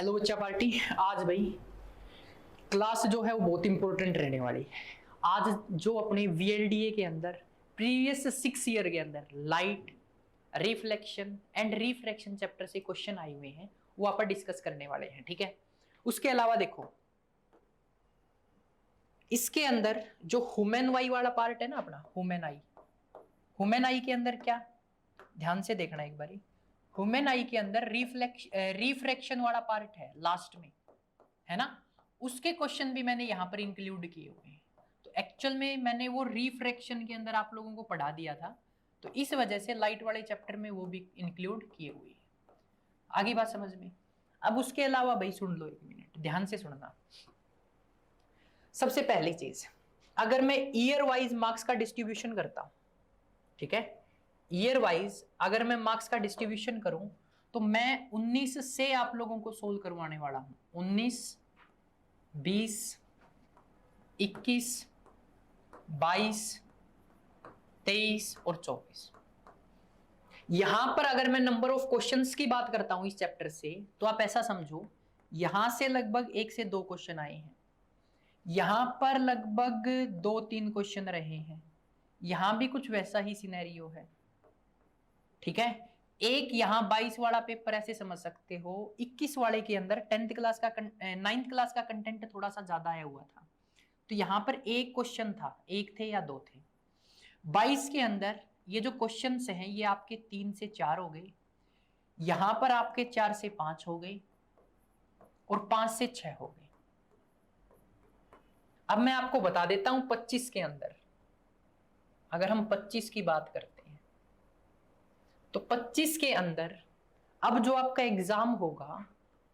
Hello बच्चा party. आज भाई क्लास जो है वो बहुत इंपॉर्टेंट रहने वाली है। आज जो अपने VLDA के अंदर प्रीवियस 6 ईयर के अंदर light, reflection and refraction chapter से क्वेश्चन आए हुए हैं वो आप डिस्कस करने वाले हैं, ठीक है। उसके अलावा देखो इसके अंदर जो ह्यूमन वाई वाला पार्ट है ना अपना ह्यूमन आई के अंदर क्या, ध्यान से देखना एक बारी। ह्यूमन आई के अंदर रिफ्रैक्शन वाला पार्ट है लास्ट में, है ना। उसके क्वेश्चन भी मैंने यहां पर इंक्लूड किए हुए हैं। तो एक्चुअल में मैंने वो रिफ्रैक्शन के अंदर आप लोगों को पढ़ा दिया था, तो इस वजह से लाइट वाले चैप्टर में वो भी इंक्लूड किए हुए हैं। आगे बात समझ में। अब उसके अलावा भाई सुन लो, 1 मिनट ध्यान से सुनना। सबसे पहली चीज, अगर मैं ईयर वाइज मार्क्स का डिस्ट्रीब्यूशन करता हूं, ठीक है, ईयर वाइज अगर मैं मार्क्स का डिस्ट्रीब्यूशन करूं तो मैं 19 से आप लोगों को सोल्व करवाने वाला हूं। 19, 20, 21, 22, 23 और 24। यहां पर अगर मैं नंबर ऑफ क्वेश्चंस की बात करता हूं इस चैप्टर से, तो आप ऐसा समझो यहां से लगभग 1 से 2 क्वेश्चन आए हैं, यहां पर लगभग 2-3 क्वेश्चन रहे हैं, यहां भी कुछ वैसा ही सिनेरियो है, ठीक है। एक यहां 22 वाला पेपर ऐसे समझ सकते हो, 21 वाले के अंदर 9th क्लास का कंटेंट थोड़ा सा ज्यादा आया हुआ था, तो यहां पर एक क्वेश्चन था, एक थे या 2 थे। 22 के अंदर ये जो क्वेश्चन हैं ये आपके 3 से 4 हो गए, यहां पर आपके 4 से 5 हो गए और 5 से 6 हो गए। अब मैं आपको बता देता हूं 25 के अंदर, अगर हम 25 की बात करते हैं तो 25 के अंदर अब जो आपका एग्जाम होगा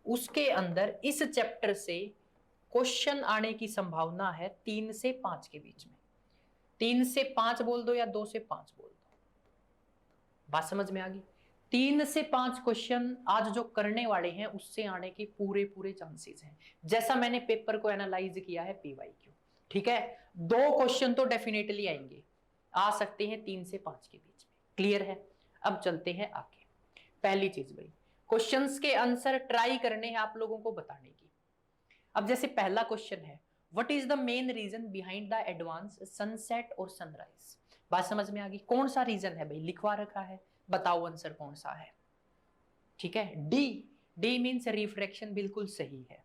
उसके अंदर इस चैप्टर से क्वेश्चन आने की संभावना है 3 से 5 के बीच में। 3 से 5 बोल दो या 2 से 5 बोल दो, बात समझ में आ गई। 3 से 5 क्वेश्चन आज जो करने वाले हैं उससे आने के पूरे पूरे चांसेस हैं, जैसा मैंने पेपर को एनालाइज किया है PYQ, ठीक है। 2 क्वेश्चन तो डेफिनेटली आएंगे, आ सकते हैं 3 से 5 के बीच में, क्लियर है। अब चलते हैं आगे। पहली चीज भाई, क्वेश्चंस के आंसर ट्राई करने हैं आप लोगों को बताने की। अब जैसे पहला क्वेश्चन है, what is the main reason behind the advance sunset और सनराइज। बात समझ में आ गई, कौन सा रीजन है भाई, लिखवा रखा है, बताओ आंसर कौन सा है, ठीक है। डी मीन्स रिफ्रैक्शन, बिल्कुल सही है,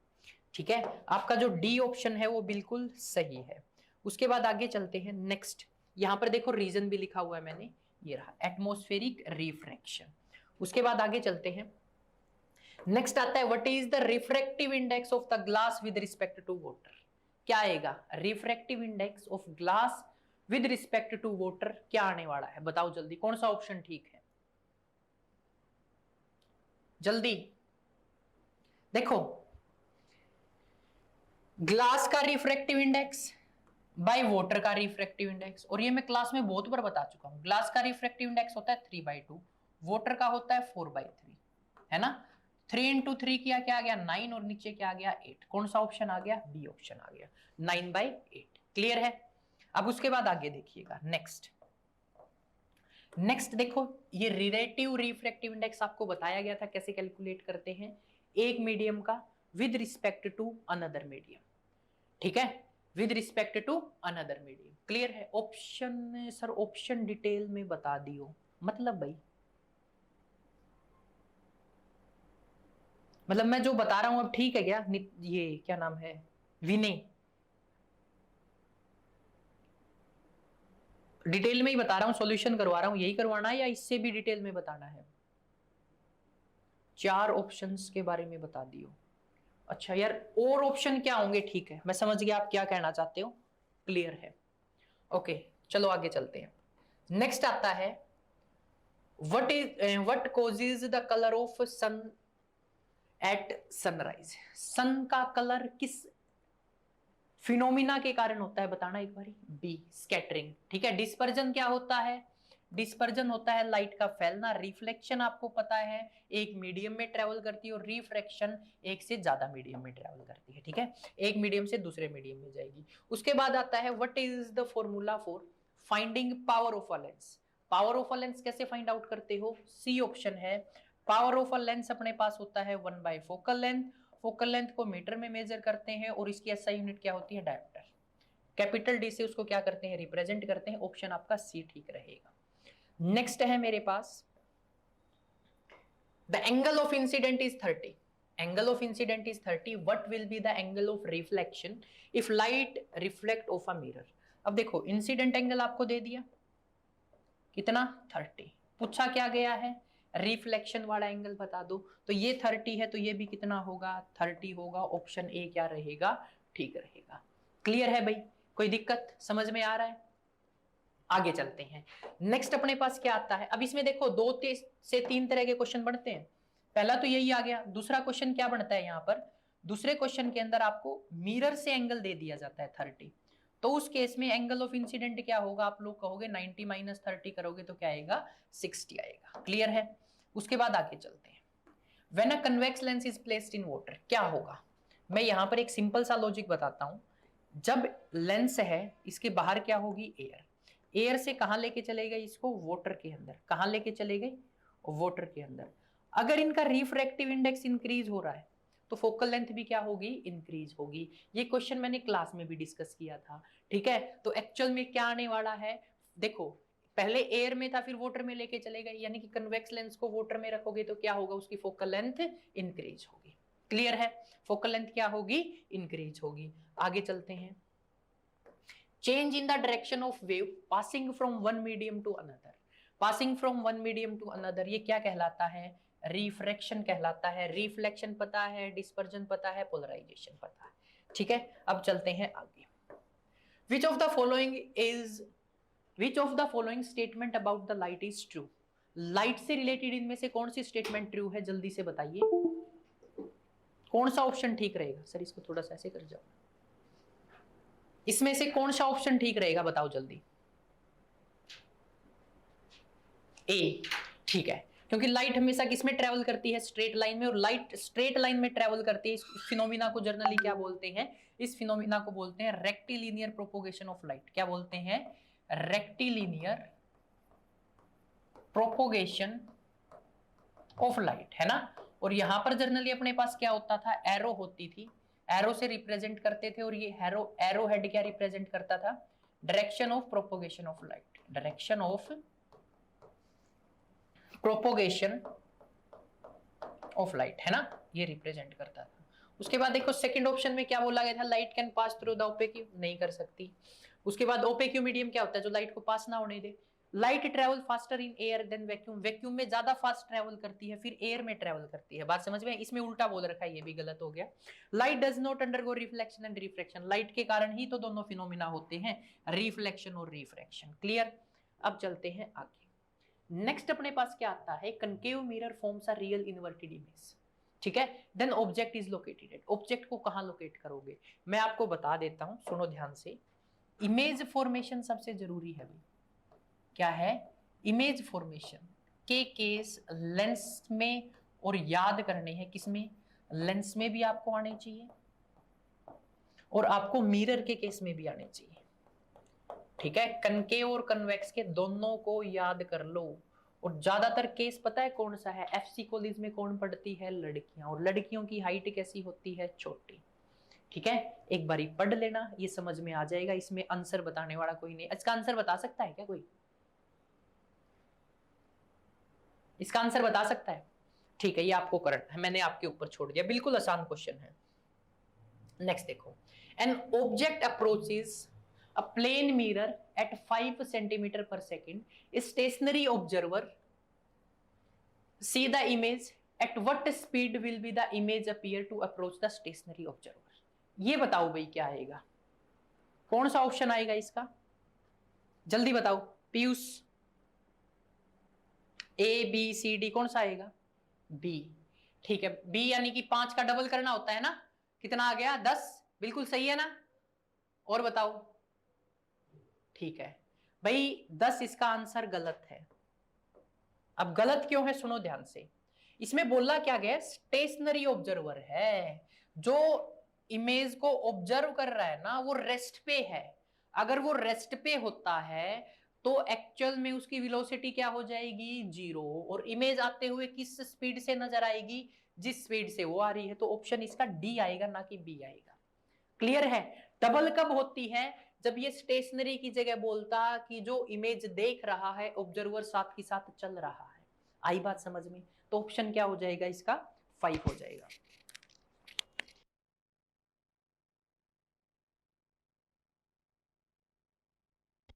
ठीक है। आपका जो डी ऑप्शन है वो बिल्कुल सही है। उसके बाद आगे चलते हैं नेक्स्ट, यहां पर देखो रीजन भी लिखा हुआ है मैंने, ये रहा एटमॉस्फेरिक रिफ्रैक्शन। उसके बाद आगे चलते हैं, नेक्स्ट आता है what is the refractive index of the glass with respect to water. क्या आएगा, refractive index of glass with respect to water क्या आने वाला है, बताओ जल्दी, कौन सा ऑप्शन ठीक है, जल्दी देखो। ग्लास का रिफ्रैक्टिव इंडेक्स बाय वाटर का रिफ्रैक्टिव इंडेक्स, और ये मैं क्लास में बहुत बार बता चुका हूं। ग्लास का रिफ्रैक्टिव इंडेक्स होता है 3/2, वाटर का होता है 4/3, है ना। 3 इंटू 3 किया, क्या आ गया 9, और नीचे क्या आ गया 8। कौन सा ऑप्शन आ गया, बी ऑप्शन आ गया, 9/8, क्लियर है। अब उसके बाद आगे देखिएगा नेक्स्ट देखो, ये रिलेटिव रिफ्रैक्टिव इंडेक्स आपको बताया गया था कैसे कैलकुलेट करते हैं, एक मीडियम का with respect to another medium, ठीक है, with respect to another medium, clear है। ऑप्शन सर ऑप्शन डिटेल में बता दियो, मतलब भाई मतलब मैं जो बता रहा हूं अब ठीक है क्या, ये क्या नाम है, विनय, डिटेल में ही बता रहा हूं, सॉल्यूशन करवा रहा हूं, यही करवाना है या इससे भी डिटेल में बताना है। 4 ऑप्शंस के बारे में बता दियो। अच्छा यार, और ऑप्शन क्या होंगे, ठीक है मैं समझ गया आप क्या कहना चाहते हो, क्लियर है। ओके चलो आगे चलते हैं। नेक्स्ट आता है what causes the colour of sun at sunrise. Sun का कलर किस फिनोमिना के कारण होता है, बताना एक बारी, बी स्कैटरिंग, ठीक है। डिस्पर्जन क्या होता है, डिस्पर्जन होता है लाइट का फैलना। रिफ्लेक्शन आपको पता है एक मीडियम में ट्रेवल करती है, और रिफ्रैक्शन एक से ज्यादा मीडियम में ट्रेवल करती है, ठीक है, एक मीडियम से दूसरे मीडियम में जाएगी। उसके बाद आता है what is the formula for finding power of a lens. Power of a lens कैसे फाइंड आउट करते हो, सी ऑप्शन है। पावर ऑफ अ लेंस अपने पास होता है 1/फोकल लेंथ, फोकल लेंथ को मीटर में मेजर करते हैं और इसकी एसआई यूनिट क्या होती है, डायप्टर। कैपिटल डी से उसको क्या करते हैं, रिप्रेजेंट करते हैं। ऑप्शन आपका सी ठीक रहेगा। नेक्स्ट है मेरे पास, the angle of incidence is 30। Angle of incidence is 30, what will be the angle of reflection if light reflect off a mirror. अब देखो इंसिडेंट एंगल आपको दे दिया कितना, 30। पूछा क्या गया है, रिफ्लेक्शन वाला एंगल बता दो, तो ये 30 है तो ये भी कितना होगा, 30 होगा। ऑप्शन ए क्या रहेगा, ठीक रहेगा। क्लियर है भाई, कोई दिक्कत समझ में आ रहा है? आगे चलते हैं। नेक्स्ट अपने पास क्या आता है, अब इसमें देखो 2 से 3 तरह के क्वेश्चन बनते हैं। पहला तो यही आ गया, दूसरा क्वेश्चन क्या बनता है यहाँ पर, दूसरे क्वेश्चन के अंदर आपको मिरर से एंगल दे दिया जाता है 30, तो उस केस में एंगल ऑफ इंसिडेंट क्या होगा, आप लोग कहोगे 90 माइनस 30 करोगे तो क्या आएगा, 60 आएगा। क्लियर है? उसके बाद आगे चलते हैं। When a convex lens is placed in water, क्या होगा, मैं यहां पर एक सिंपल सा लॉजिक बताता हूं। जब लेंस है इसके बाहर क्या होगी, एयर। एयर से कहां लेके चले गए इसको, वाटर के अंदर। कहां लेके चले गए, वाटर के अंदर। अगर इनका रिफ्रैक्टिव इंडेक्स इंक्रीज हो रहा है तो फोकल लेंथ भी क्या होगी, इंक्रीज होगी। ये क्वेश्चन मैंने क्लास में भी डिस्कस किया था, ठीक है। तो एक्चुअल में क्या आने वाला है, देखो पहले एयर में था फिर वाटर में लेके चले गए, यानी कि कन्वेक्स लेंस को वाटर में रखोगे तो क्या होगा, उसकी फोकल लेंथ इंक्रीज होगी। क्लियर है? फोकल लेंथ क्या होगी, इंक्रीज होगी। आगे चलते हैं। Change in the direction of wave passing from one medium to another. Passing from one medium to another, ये क्या कहलाता है, रिफ्रैक्शन कहलाता है। रिफ्लेक्शन पता है, डिस्पर्जन पता है, पोलराइजेशन पता है, ठीक है। अब चलते हैं आगे। विच of the following statement about the light is true. Light से रिलेटेड इनमें से कौन सी स्टेटमेंट ट्रू है, जल्दी से बताइए। कौन सा ऑप्शन ठीक रहेगा, सर इसको थोड़ा सा ऐसे कर जाओ। इसमें से कौन सा ऑप्शन ठीक रहेगा, बताओ जल्दी। ए ठीक है, क्योंकि लाइट हमेशा किसमें ट्रेवल करती है, स्ट्रेट लाइन में, और लाइट स्ट्रेट लाइन में ट्रेवल करती है। इस फिनोमिना को जर्नली क्या बोलते हैं, इस फिनोमिना को बोलते हैं रेक्टिलिनियर प्रोपोगेशन ऑफ लाइट। क्या बोलते हैं, रेक्टिलिनियर प्रोपोगेशन ऑफ लाइट, है ना। और यहां पर जर्नली अपने पास क्या होता था, एरो होती थी, एरो से रिप्रेजेंट करते थे। और ये एरो हेड क्या रिप्रेजेंट करता था, direction of propagation of light, direction of propagation of light, है ना, ये रिप्रेजेंट करता था। उसके बाद देखो सेकंड ऑप्शन में क्या बोला गया था, light can pass through the OPEC, नहीं कर सकती। उसके बाद ओपेक मीडियम क्या होता है, जो लाइट को पास ना होने दे। Light travel faster in air than vacuum, vacuum में ज्यादा फास्ट ट्रेवल करती है, फिर एयर में ट्रेवल करती है। बात समझ में? इसमें उल्टा बोल रखा है, ये भी गलत हो गया। Light does not undergo reflection and refraction, light के कारण ही तो दोनों फिनोमिना होते हैं, रिफ्लेक्शन और रिफ्रैक्शन। क्लियर? अब चलते हैं आगे। नेक्स्ट अपने पास क्या आता है, concave mirror forms a real inverted image, ठीक है। Then object is located, object को कहां लोकेट करोगे, मैं आपको बता देता हूं, सुनो ध्यान से। इमेज फॉर्मेशन सबसे जरूरी है भाई। क्या है, इमेज फॉर्मेशन के केस लेंस में, और याद करने हैं किसमें, लेंस में भी आपको आने चाहिए और आपको मिरर के केस में भी आने चाहिए, ठीक है। कनकेव और कन्वेक्स के दोनों को याद कर लो। और ज्यादातर केस पता है कौन सा है, एफसी कॉलेज में कौन पढ़ती है, लड़कियां, और लड़कियों की हाइट कैसी होती है, छोटी, ठीक है। एक बारी पढ़ लेना, ये समझ में आ जाएगा। इसमें आंसर बताने वाला कोई नहीं। इसका आंसर बता सकता है क्या कोई, इसका आंसर बता सकता है? ठीक है, ये आपको करंट है, मैंने आपके ऊपर छोड़ दिया, बिल्कुल आसान क्वेश्चन है। नेक्स्ट देखो, an object approaches a plane mirror at 5 centimeter per second, a stationary observer see the image, at what speed will be the image appear to approach the stationary observer। ये बताओ भाई क्या आएगा, कौन सा option आएगा इसका, जल्दी बताओ Piyush. A B C D कौन सा आएगा, बी, ठीक है। बी यानी कि 5 का डबल करना होता है ना, कितना आ गया, 10, बिल्कुल सही है ना। और बताओ, ठीक है भाई, 10 इसका आंसर गलत है। अब गलत क्यों है, सुनो ध्यान से। इसमें बोला क्या गया, स्टेशनरी ऑब्जर्वर है, जो इमेज को ऑब्जर्व कर रहा है ना, वो रेस्ट पे है। अगर वो रेस्ट पे होता है तो एक्चुअल में उसकी वेलोसिटी क्या हो जाएगी, 0, और इमेज आते हुए किस स्पीड से नजर आएगी, जिस स्पीड से वो आ रही है। तो ऑप्शन इसका डी आएगा, ना कि बी आएगा। क्लियर है। डबल कब होती है, जब ये स्टेशनरी की जगह बोलता कि जो इमेज देख रहा है ऑब्जर्वर साथ ही साथ चल रहा है। आई बात समझ में। तो ऑप्शन क्या हो जाएगा इसका, 5 हो जाएगा।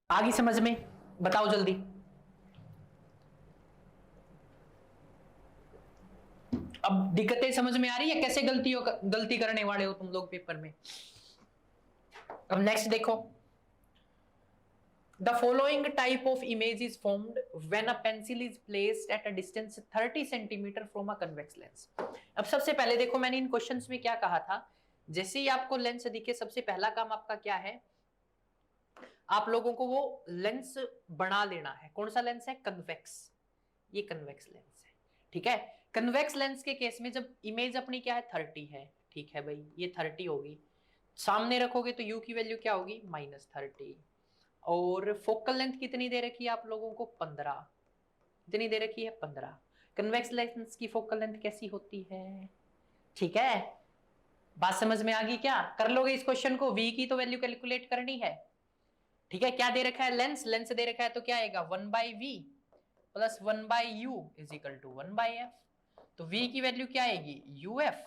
आगे समझ में, बताओ जल्दी। अब दिक्कतें समझ में आ रही है, कैसे गलती करने वाले हो तुम लोग पेपर में। अब नेक्स्ट देखो, the following type of image is formed when a pencil is placed at a distance 30 centimeter from a convex lens। अब सबसे पहले देखो, मैंने इन क्वेश्चंस में क्या कहा था, जैसे ही आपको लेंस दिखे सबसे पहला काम आपका क्या है, आप लोगों को वो लेंस बना लेना है। कौन सा लेंस है, कन्वेक्स, ये कन्वेक्स लेंस है। ठीक है, कन्वेक्स लेंस के केस में जब इमेज अपनी क्या है, 30 है, ठीक है भाई, ये 30 होगी, सामने रखोगे तो u की वैल्यू क्या होगी, -30, और फोकल लेंथ कितनी दे रखी है आप लोगों को, 15, कितनी दे रखी है, 15। कन्वेक्स लेंस की फोकल लेंथ कैसी होती है, ठीक है, बात समझ में आ गई क्या, कर लोगे इस क्वेश्चन को, v की तो वैल्यू कैलकुलेट करनी है। ठीक है, क्या दे रखा है, लेंस, लेंस दे रखा है, तो क्या आएगा, 1/v plus 1/u is equal to 1/f। तो v की वैल्यू क्या आएगी, uf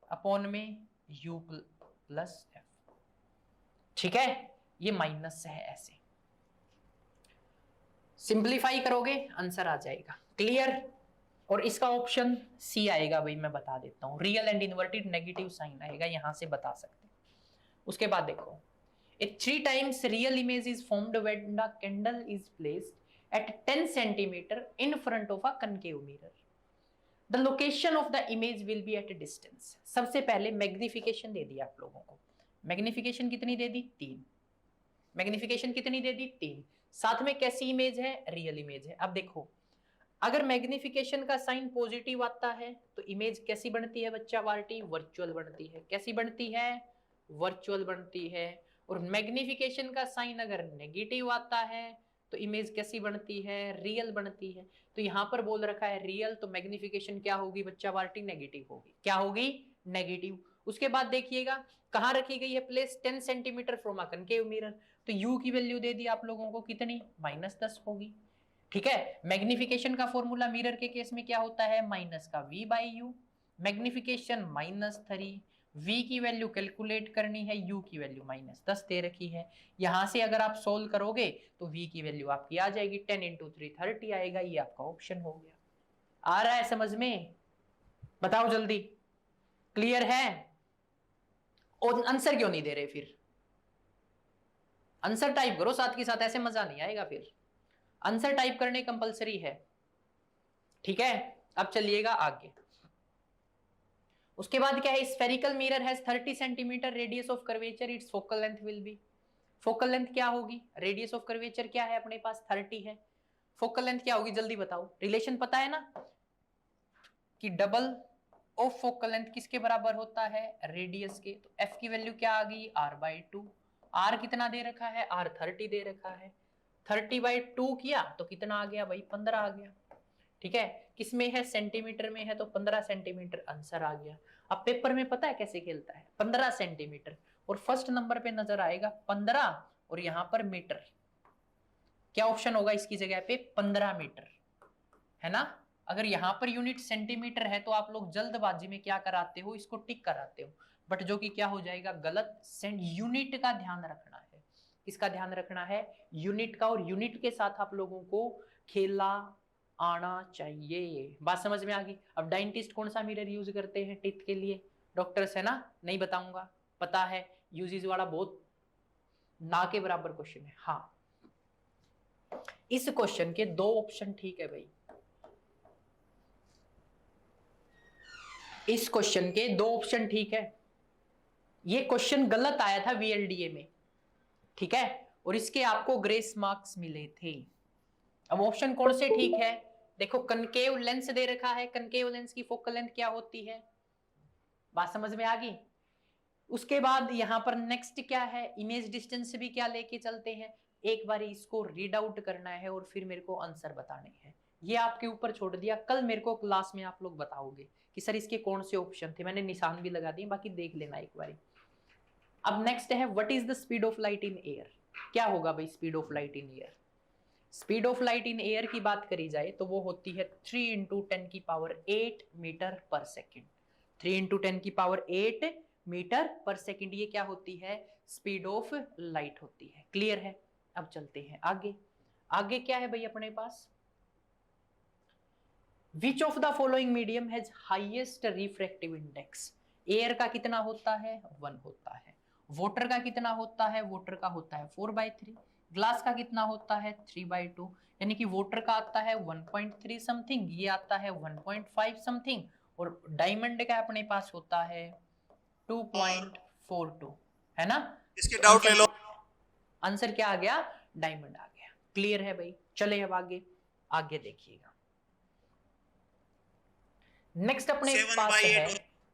अपॉन में u प्लस f। ठीक है, ये माइनस है, ऐसे सिंप्लीफाई करोगे आंसर आ जाएगा। क्लियर। और इसका ऑप्शन सी आएगा भाई, मैं बता देता हूं, real and inverted negative sign आएगा, यहां से बता सकते हैं। उसके बाद देखो, a 3 times real image is formed when the candle is placed at 10 centimeter in front of a concave mirror. The location of the image will be at a distance। सबसे पहले मैग्निफिकेशन दे दिया आप लोगों को, मैग्निफिकेशन कितनी दे दी, 3, magnification कितनी दे दी, 3, साथ में कैसी इमेज है, रियल इमेज है। अब देखो, अगर मैग्निफिकेशन का साइन पॉजिटिव आता है तो इमेज कैसी बनती है बच्चा पार्टी, वर्चुअल बनती है। कैसी बनती है, वर्चुअल बनती है। और मैग्निफिकेशन का साइन अगर नेगेटिव आता है तो इमेज कैसी बनती है, रियल बनती है। तो यहां पर बोल रखा है रियल, तो मैग्निफिकेशन क्या होगी बच्चा पार्टी, नेगेटिव होगी। क्या होगी, नेगेटिव। उसके बाद देखिएगा कहां रखी गई है, place 10 centimetre from a concave mirror, तो यू की वैल्यू दे दी आप लोगों को कितनी, -10 होगी। ठीक है, मैग्निफिकेशन का फॉर्मूला मिरर के केस में क्या होता है, माइनस का v/u, मैग्निफिकेशन -3, v की वैल्यू कैलकुलेट करनी है, u की वैल्यू -10 दे रखी है। यहां से अगर आप सोल्व करोगे तो v की वैल्यू आपकी आ जाएगी 10 × 3 30 आएगा, ये आपका ऑप्शन हो गया। आ रहा है समझ में, बताओ जल्दी। क्लियर है। और आंसर क्यों नहीं दे रहे, फिर आंसर टाइप करो साथ के साथ, ऐसे मजा नहीं आएगा, फिर आंसर टाइप करने कंपलसरी है। ठीक है, अब चलिएगा आगे। उसके बाद क्या है, spherical mirror has 30 centimetre radius of curvature, it's focal length will be, focal length क्या होगी, रेडियस ऑफ कर्वेचर क्या है अपने पास, 30 है, फोकल लेंथ क्या होगी, जल्दी बताओ। रिलेशन पता है ना कि डबल ऑफ फोकल लेंथ किसके बराबर होता है, रेडियस के। तो एफ की वैल्यू क्या आ गई, r/2। आर कितना दे रखा है, r 30 दे रखा है, 30/2 किया तो कितना आ गया भाई, 15 आ गया। ठीक है, किसमें है, सेंटीमीटर में है, तो 15 सेंटीमीटर आंसर आ गया। अब पेपर में पता है कैसे खेलता है, 15 सेंटीमीटर और फर्स्ट नंबर पे नजर आएगा 15 और यहां पर मीटर, क्या ऑप्शन होगा इसकी जगह पे, 15 मीटर, है ना। अगर यहां पर यूनिट सेंटीमीटर है तो आप लोग जल्दबाजी में क्या कराते हो, इसको टिक कराते हो, बट जो कि क्या हो जाएगा, गलत। यूनिट का ध्यान रखना है, किसका ध्यान रखना है, यूनिट का, और यूनिट के साथ आप लोगों को खेला आना चाहिए। बात समझ में आ गई। अब डेंटिस्ट कौन सा मिरर यूज करते हैं टीथ के लिए, डॉक्टर्स, है ना, नहीं बताऊंगा, पता है, यूजेस वाला बहुत ना के बराबर क्वेश्चन है। हाँ, इस क्वेश्चन के 2 ऑप्शन ठीक है भाई, इस क्वेश्चन के 2 ऑप्शन ठीक है। ये क्वेश्चन गलत आया था वीएलडीए में, ठीक है, और इसके आपको ग्रेस मार्क्स मिले थे। अब ऑप्शन कौन से ठीक है, देखो, कनकेव लेंस दे रखा है, कनकेव लेंस की फोकल लेंथ क्या होती है, बात समझ में आ गई। उसके बाद यहां पर नेक्स्ट क्या है, इमेज डिस्टेंस भी क्या लेके चलते हैं, एक बार इसको रीड आउट करना है और फिर मेरे को आंसर बताने हैं। ये आपके ऊपर छोड़ दिया, कल मेरे को क्लास में आप लोग बताओगे कि सर इसके कौन से ऑप्शन थे, मैंने निशान भी लगा दिए, बाकी देख लेना एक बार। अब नेक्स्ट है what is the speed of light in air. क्या होगा भाई speed of light in air? Speed of light in air की बात करी जाए तो वो होती है 3 × 10⁸ मीटर पर सेकेंड। 3 × 10⁸ मीटर पर सेकेंड, ये क्या होती है? स्पीड ऑफ लाइट होती है। क्लियर है? अब चलते हैं आगे। आगे क्या है भाई अपने पास? Which of the following medium has highest refractive index? Air का कितना होता है? 1 होता है। वाटर का कितना होता है? वाटर का होता है 4/3। ग्लास का कितना होता है? 3/2। यानी कि वाटर का आता है 1.3 समथिंग, ये आता है 1.5 समथिंग, और डायमंड का अपने पास होता है 2.42, है ना? इसके डाउट ले लो। आंसर क्या आ गया? डायमंड आ गया। क्लियर है भाई? चले अब आगे। आगे देखिएगा, नेक्स्ट अपने पास है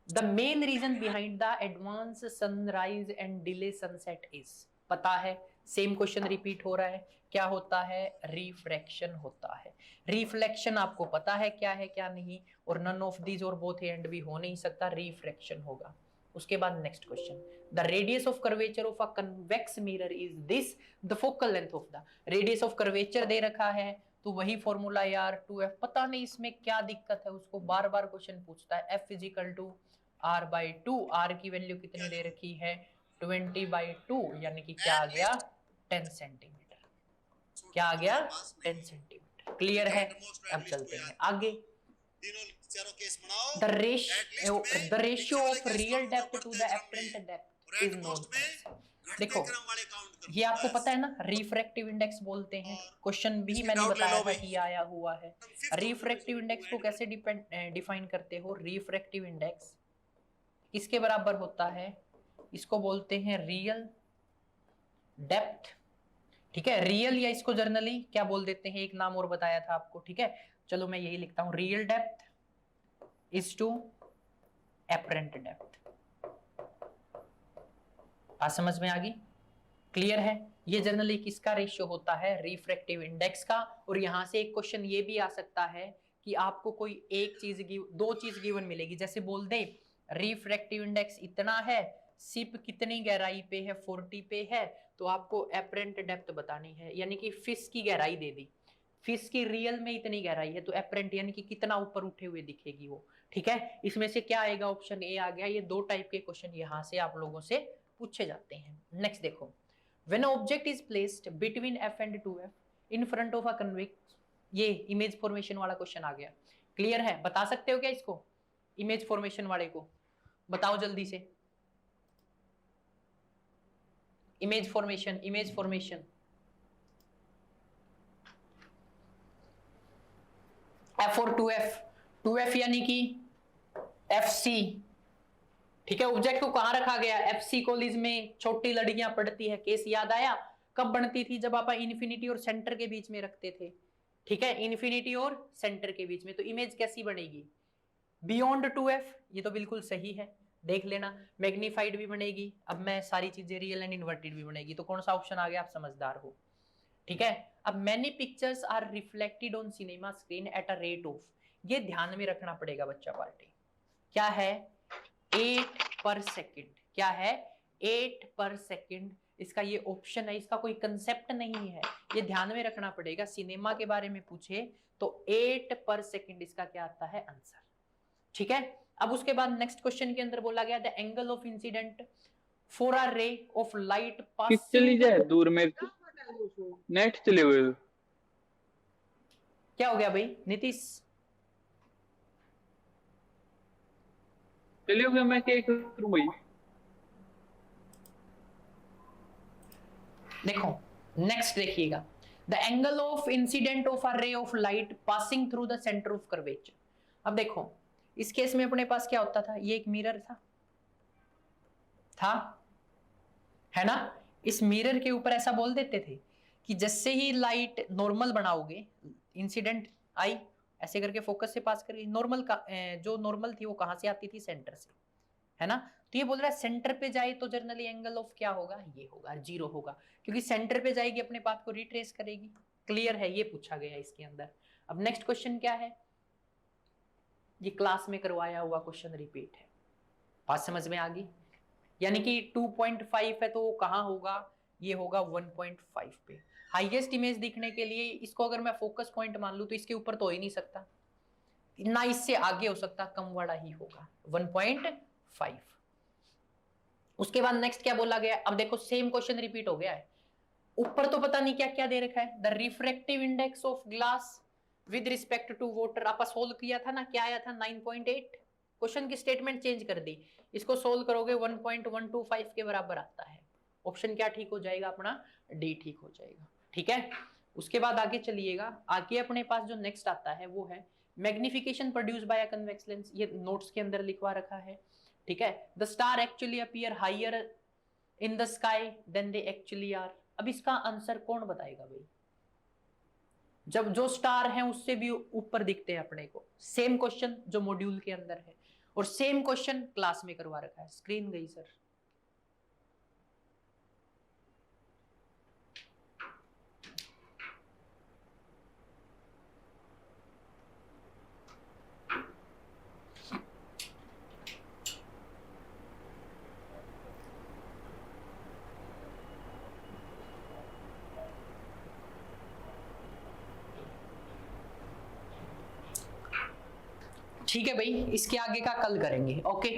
the main reason behind the advance sunrise and delay sunset is. पता है, सेम क्वेश्चन रिपीट हो रहा है। क्या होता है? रिफ्रैक्शन होता है। रिफ्लेक्शन आपको पता है क्या है क्या नहीं, और नन ऑफ दीज और बोथ एंड भी हो नहीं सकता, रिफ्रैक्शन होगा। उसके बाद next question, the radius of curvature of a convex mirror is this, the focal length of the. Radius of curvature दे रखा है तो वही फॉर्मूला यार 2f। पता नहीं इसमें क्या दिक्कत है, उसको बार बार क्वेश्चन पूछता है। f = r/2। r की वैल्यू कितनी दे रखी है? 20/2, यानी कि क्या आ गया? 10 सेंटीमीटर। क्या आ गया? 10 सेंटीमीटर। क्लियर है? अब चलते हैं आगे। The ratio of real depth to the apparent depth is known. देखो, ये आपको पता है ना, रिफ्रैक्टिव इंडेक्स बोलते हैं। क्वेश्चन भी मैंने बताया था कि आया हुआ है। रिफ्रैक्टिव इंडेक्स को कैसे डिफाइन करते हो? रिफ्रैक्टिव इंडेक्स किसके बराबर होता है? इसको बोलते हैं रियल डेप्थ। ठीक है, रियल, या इसको जर्नली क्या बोल देते हैं, एक नाम और बताया था आपको। ठीक है, चलो मैं यही लिखता हूं, real depth is to apparent depth. बात समझ में आ गई? क्लियर है? ये जनरली किसका रेशियो होता है? रिफ्रैक्टिव इंडेक्स का। और यहां से एक क्वेश्चन ये भी आ सकता है कि आपको कोई एक चीज दो चीज गिवन मिलेगी, जैसे बोल दे रिफ्रैक्टिव इंडेक्स इतना है, सिप कितनी गहराई पे है? 40 पे है, तो आपको एपरेंट डेप्थ बतानी है, यानी कि फिश की गहराई दे दी, फिश की रियल में इतनी गहराई है, तो एपरेंट यानी कि कितना ऊपर उठे हुए दिखेगी वो। ठीक है, इसमें से क्या आएगा? ऑप्शन ए आ गया। ये दो टाइप के क्वेश्चन यहां से आप लोगों से पूछे जाते हैं। नेक्स्ट देखो, when an object is placed between f and 2f in front of a convex, ये इमेज फॉर्मेशन वाला क्वेश्चन आ गया। क्लियर है? बता सकते हो क्या इसको? इमेज फॉर्मेशन वाले को बताओ जल्दी से। Image formation, image formation f और 2f, 2f यानी कि fc। ठीक है, ऑब्जेक्ट को कहां रखा गया? एफसी कॉलेज में छोटी लड़कियां पढ़ती है। केस याद आया? कब बनती थी? जब आप इन्फिनिटी और सेंटर के बीच में रखते थे। ठीक है, इन्फिनिटी और सेंटर के बीच में, तो इमेज कैसी बनेगी? बियॉन्ड 2f, ये तो बिल्कुल सही है, देख लेना। मैग्नीफाइड भी बनेगी, अब मैं सारी चीजें रियल एंड इन्वर्टेड भी बनेगी, तो कौन सा ऑप्शन आ गया? आप समझदार हो। ठीक है, अब many pictures are reflected on cinema screen at a rate of, ये ध्यान में रखना पड़ेगा बच्चा पार्टी। क्या है? 8 पर सेकेंड। क्या है? 8 पर सेकेंड। इसका ये ऑप्शन है, इसका कोई कंसेप्ट नहीं है, ये ध्यान में रखना पड़ेगा। सिनेमा के बारे में पूछे तो 8 पर सेकेंड इसका क्या आता है? आंसर। ठीक है, अब उसके बाद नेक्स्ट क्वेश्चन के अंदर बोला गया the angle of incident for a ray of light passing. चली जाए दूर में, नेट चले हुए। क्या हो गया भाई नीतीश? चलिए गया, मैं क्या करूं भाई? देखो नेक्स्ट देखिएगा, the angle of incident of a ray of light passing through the centre of curvature. अब देखो, इस केस में अपने पास क्या होता था? ये एक मिरर था है ना? इस मिरर के ऊपर ऐसा बोल देते थे कि जैसे ही लाइट नॉर्मल बनाओगे, इंसिडेंट आई ऐसे करके फोकस से पास करेगी, नॉर्मल का जो नॉर्मल थी वो कहां से आती थी? सेंटर से। है ना। तो ये बोल रहा है सेंटर पे जाए तो जनरली एंगल ऑफ क्या होगा, ये होगा, 0 होगा, क्योंकि सेंटर पे जाएगी अपने पाथ को रिट्रेस करेगी। क्लियर है, ये पूछा गया इसके अंदर। अब नेक्स्ट क्वेश्चन क्या है, ये क्लास में करवाया हुआ क्वेश्चन रिपीट है, बात समझ में आ गई। यानी कि 2.5 है तो कहां होगा, ये होगा 1.5 पे। हाईएस्ट इमेज दिखने के लिए इसको अगर मैं फोकस पॉइंट मान लूं तो इसके ऊपर तो हो ही नहीं सकता, ना इससे आगे हो सकता, कम वाला ही होगा 1.5। उसके बाद नेक्स्ट क्या बोला गया, अब देखो सेम क्वेश्चन रिपीट हो गया है। ऊपर तो पता नहीं क्या क्या दे रखा है, the refractive index of glass with respect to water, आपा सोल्व किया था ना, क्या आया था 9.8। क्वेश्चन की स्टेटमेंट चेंज कर दी, इसको सोल्व करोगे 1.125 के बराबर आता है। ऑप्शन क्या ठीक हो जाएगा अपना, डी ठीक हो जाएगा। ठीक है, उसके बाद आगे चलिएगा, आगे अपने पास जो नेक्स्ट आता है वो है magnification produce by a convex lens, ये नोट्स के अंदर लिखवा रखा है। ठीक है, the star actually appear higher in the sky than they actually are. अब इसका आंसर कौन बताएगा भाई, जब जो स्टार है उससे भी ऊपर दिखते हैं अपने को। सेम क्वेश्चन जो मॉड्यूल के अंदर है और सेम क्वेश्चन क्लास में करवा रखा है। स्क्रीन गई सर, ठीक है भाई, इसके आगे का कल करेंगे। ओके।